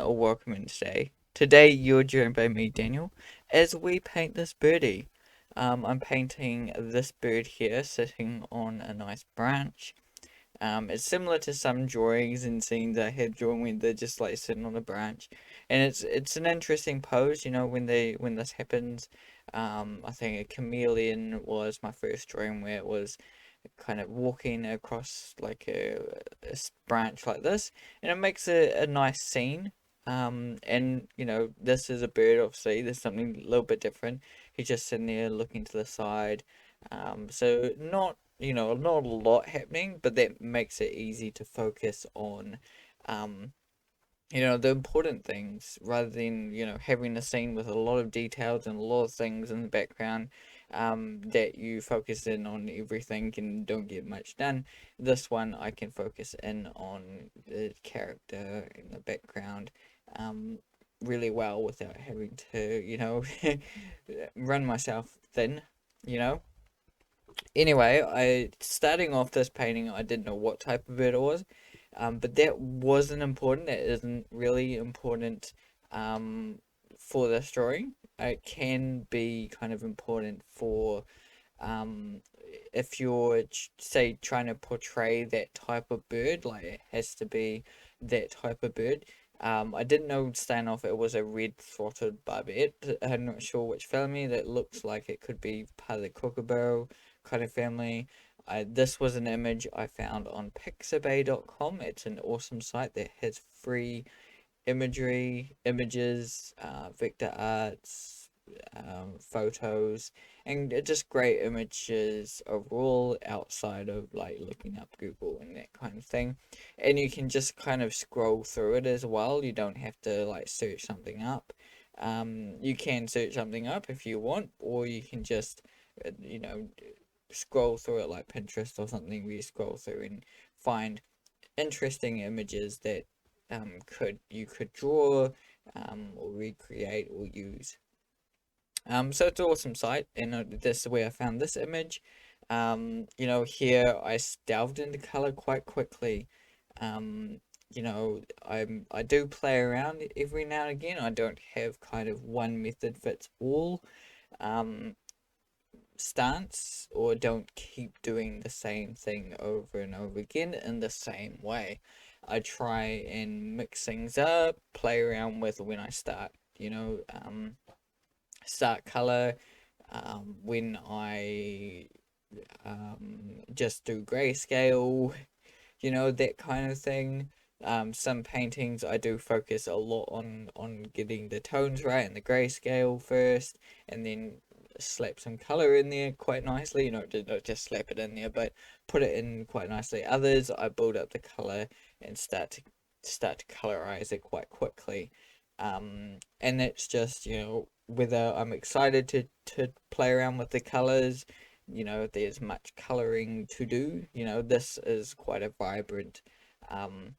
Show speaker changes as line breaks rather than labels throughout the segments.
or welcome in today. Today you're joined by me, Daniel, as we paint this birdie. I'm painting this bird here sitting on a nice branch. It's similar to some drawings and scenes I have drawn when they're just like sitting on a branch, and it's an interesting pose. When this happens. I think a chameleon was my first drawing where it was kind of walking across like a branch like this, and it makes a nice scene. And this is a bird, obviously. There's something a little bit different. He's just sitting there looking to the side. So not a lot happening, but that makes it easy to focus on um, the important things rather than, having a scene with a lot of details and a lot of things in the background, that you focus in on everything and don't get much done. This one I can focus in on the character in the background, um, really well without having to, run myself thin, you know. Anyway, I starting off this painting, I didn't know what type of bird it was, but that wasn't important. That isn't really important for this drawing. It can be kind of important for um, if you're say trying to portray that type of bird, like it has to be that type of bird. I didn't know starting off it was a red-throated barbet. I'm not sure which family. That looks like it could be part of the kookaburra kind of family. This was an image I found on pixabay.com. It's an awesome site that has free images, vector arts, photos, and just great images overall outside of like looking up Google and that kind of thing. And you can just kind of scroll through it as well. You don't have to like search something up. You can search something up if you want, or you can just, you know, scroll through it like Pinterest or something where you scroll through and find interesting images that could draw, or recreate or use. So it's an awesome site, and this is where I found this image. Here I delved into color quite quickly. I do play around every now and again. I don't have kind of one method fits all um stance, or don't keep doing the same thing over and over again in the same way. I try and mix things up, play around with when I start, start color, when I just do grayscale, that kind of thing. Some paintings I do focus a lot on getting the tones right and the grayscale first, and then slap some color in there quite nicely. Not just slap it in there, but put it in quite nicely. Others I build up the color and start to colorize it quite quickly. And that's just, whether I'm excited to play around with the colors. There's much coloring to do. This is quite a vibrant um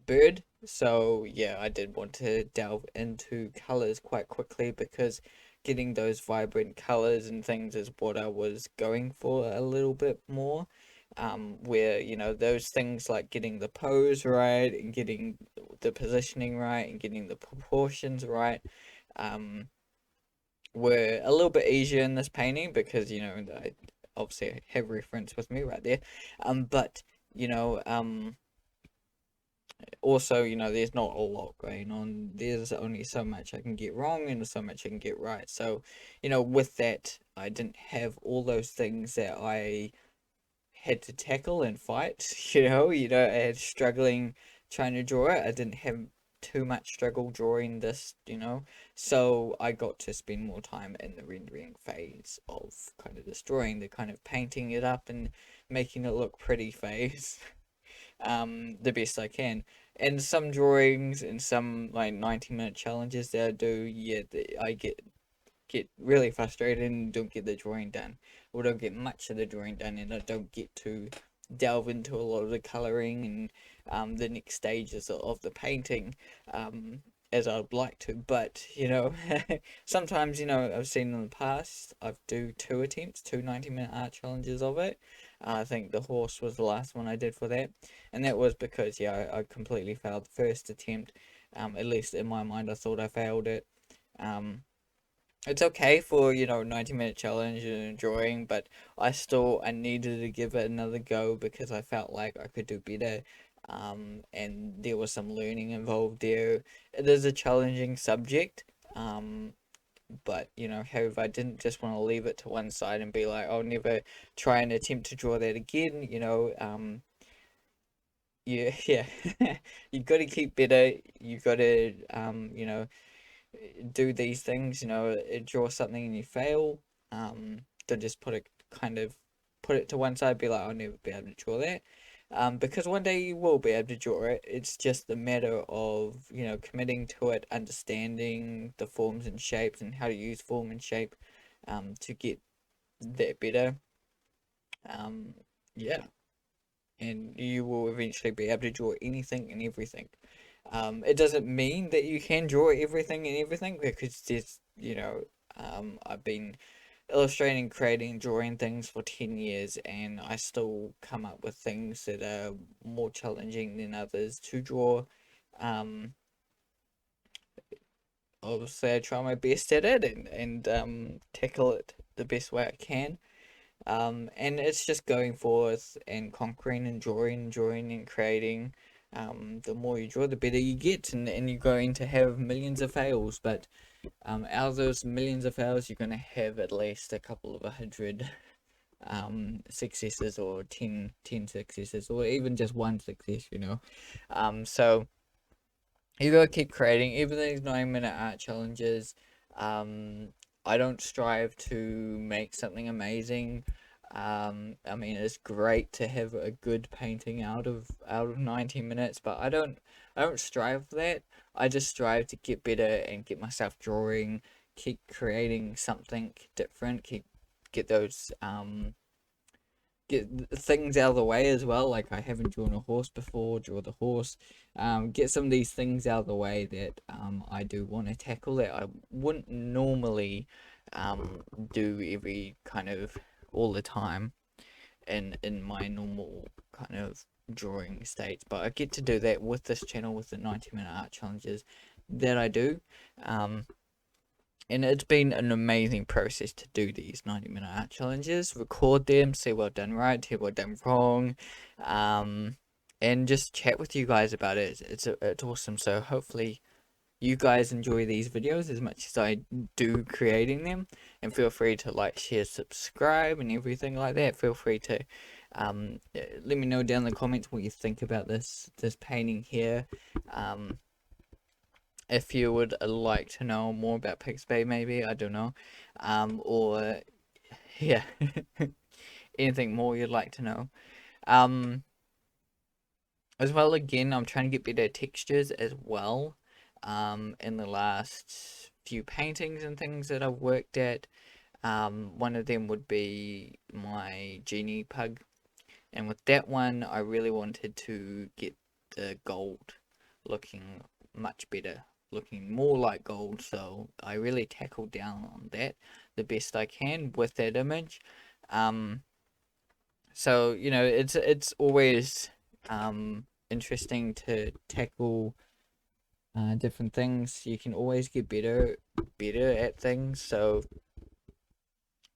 bird. So yeah, I did want to delve into colors quite quickly, because getting those vibrant colors and things is what I was going for a little bit more. Where, those things like getting the pose right and getting the positioning right and getting the proportions right, um, were a little bit easier in this painting, because, I obviously have reference with me right there. But, you know, um, also, there's not a lot going on. There's only so much I can get wrong and so much I can get right. So, with that, I didn't have all those things that I had to tackle and fight. I had struggling trying to draw it. I didn't have too much struggle drawing this, so I got to spend more time in the rendering phase of kind of this drawing, the kind of painting it up and making it look pretty phase. The best I can. And some drawings and some like 90-minute challenges that I do, yeah, I get really frustrated and don't get the drawing done, or don't get much of the drawing done, and I don't get to delve into a lot of the coloring and the next stages of the painting, as I'd like to. But sometimes, I've seen in the past I've do two attempts, two 90-minute art challenges of it. I think the horse was the last one I did for that, and that was because, yeah, I completely failed the first attempt. At least in my mind, I thought I failed it. Um, it's okay for 90-minute challenge and enjoying, but I needed to give it another go because I felt like I could do better. And there was some learning involved there. It is a challenging subject. But however, I didn't just want to leave it to one side and be like, I'll never try and attempt to draw that again. Yeah, yeah. You got to keep better. You got to do these things, draw something and you fail, to just put it to one side, be like, I'll never be able to draw that. Because one day you will be able to draw it. It's just a matter of, committing to it, understanding the forms and shapes and how to use form and shape, to get that better. Um, yeah, and you will eventually be able to draw anything and everything. It doesn't mean that you can draw everything and everything because I've been illustrating, creating, drawing things for 10 years and I still come up with things that are more challenging than others to draw. Um, Obviously, I try my best at it and tackle it the best way I can. And it's just going forth and conquering and drawing and creating. The more you draw, the better you get, and you're going to have millions of fails. But out of those millions of fails, you're going to have at least a couple of 100 successes, or 10 successes, or even just one success. So you gotta keep creating. Even these 9-minute art challenges, I don't strive to make something amazing. I mean, it's great to have a good painting out of 90 minutes, but I don't strive for that. I just strive to get better and get myself drawing, keep creating something different, get those get things out of the way as well. Like, I haven't drawn a horse before, draw the horse. Get some of these things out of the way that I do want to tackle that I wouldn't normally do every kind of all the time in my normal kind of drawing states. But I get to do that with this channel, with the 90-minute art challenges that I do. Um, and it's been an amazing process to do these 90-minute art challenges, record them, see what I've done right, see what I've done wrong, and just chat with you guys about it. It's awesome. So hopefully you guys enjoy these videos as much as I do creating them. And feel free to like, share, subscribe, and everything like that. Feel free to let me know down in the comments what you think about this painting here. If you would like to know more about Pixabay, maybe, I don't know, or yeah, anything more you'd like to know. Um, as well, again, I'm trying to get better textures as well. In the last few paintings and things that I've worked at, one of them would be my genie pug, and with that one, I really wanted to get the gold looking much better, looking more like gold. So I really tackled down on that the best I can with that image. Um, so it's always interesting to tackle different things. You can always get better at things. So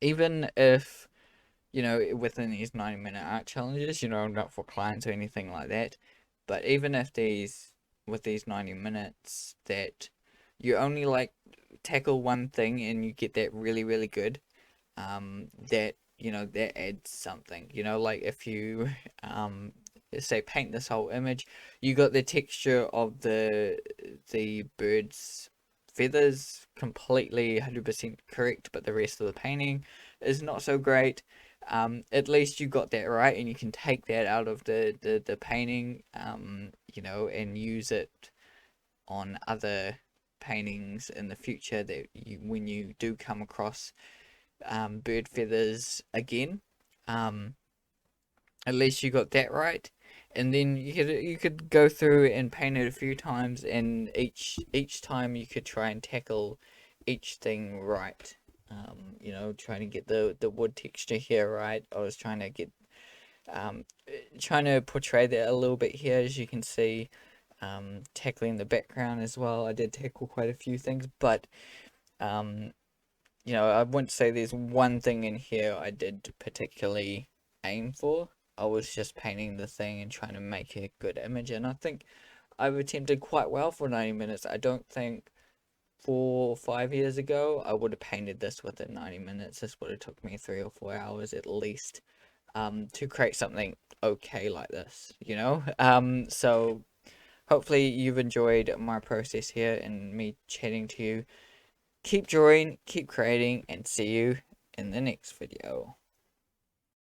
even if within these 90-minute art challenges, not for clients or anything like that. But even if with these 90 minutes, that you only like tackle one thing and you get that really, really good, that adds something. Like if you, say, paint this whole image, you got the texture of the bird's feathers completely 100% correct, but the rest of the painting is not so great. At least you got that right, and you can take that out of the painting, and use it on other paintings in the future, that when you do come across bird feathers again. Um, at least you got that right, and then you could go through and paint it a few times, and each time you could try and tackle each thing right. Trying to get the wood texture here right. I was um trying to portray that a little bit here, as you can see. tackling the background as well. I did tackle quite a few things, but um, I wouldn't say there's one thing in here I did particularly aim for. I was just painting the thing and trying to make a good image, and I think I've attempted quite well for 90 minutes. I don't think 4 or 5 years ago I would have painted this within 90 minutes. This would have took me 3 or 4 hours at least to create something okay like this. So hopefully you've enjoyed my process here and me chatting to you. Keep drawing, keep creating, and see you in the next video.